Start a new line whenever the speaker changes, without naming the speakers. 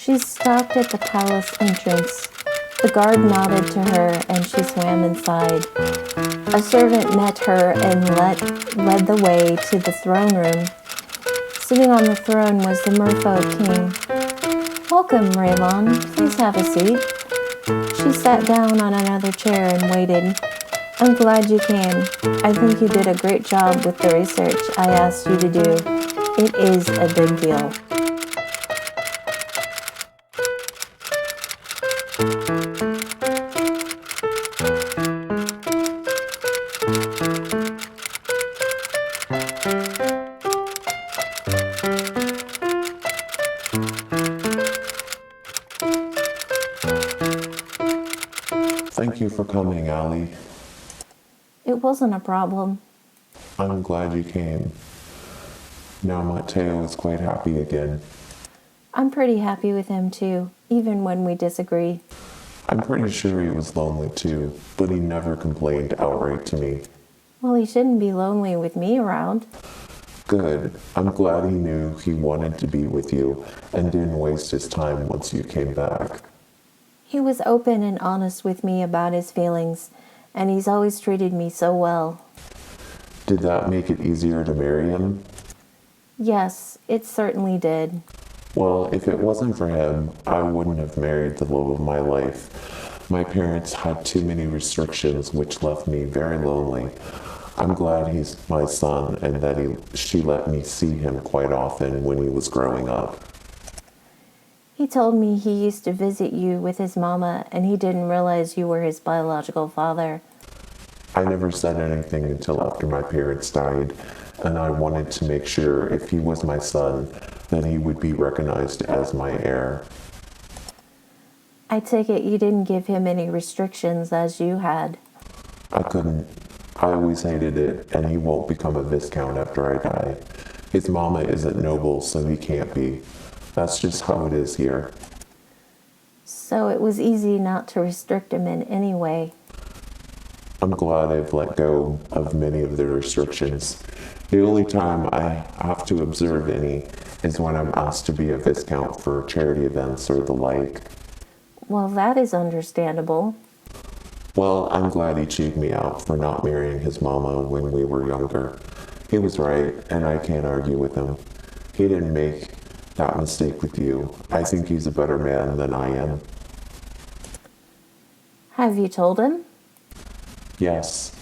She stopped at the palace entrance. The guard nodded to her, and she swam inside. A servant met her and led the way to the throne room. Sitting on the throne was the merfolk king. "Welcome, Raelon. Please have a seat." She sat down on another chair and waited. "I'm glad you came. I think you did a great job with the research I asked you to do. It is a big deal."
Thank you for coming, Allie.
It wasn't a problem.
I'm glad you came. Now Matteo is quite happy again.
I'm pretty happy with him too, even when we disagree.
I'm pretty sure he was lonely too, but he never complained outright to me.
Well, he shouldn't be lonely with me around.
Good. I'm glad he knew he wanted to be with you and didn't waste his time once you came back.
He was open and honest with me about his feelings, and he's always treated me so well.
Did that make it easier to marry him?
Yes, it certainly did.
Well, if it wasn't for him, I wouldn't have married the love of my life. My parents had too many restrictions, which left me very lonely. I'm glad he's my son and that she let me see him quite often when he was growing up.
He told me he used to visit you with his mama, and he didn't realize you were his biological father.
I never said anything until after my parents died, and I wanted to make sure if he was my son, then he would be recognized as my heir.
I take it you didn't give him any restrictions as you had.
I couldn't. I always hated it, and he won't become a Viscount after I die. His mama isn't noble, so he can't be. That's just how it is here.
So it was easy not to restrict him in any way.
I'm glad I've let go of many of the restrictions. The only time I have to observe any is when I'm asked to be a Viscount for charity events or the like.
Well, that is understandable.
Well, I'm glad he chewed me out for not marrying his mama when we were younger. He was right, and I can't argue with him. He didn't make that mistake with you. I think he's a better man than I am.
Have you told him?
Yes.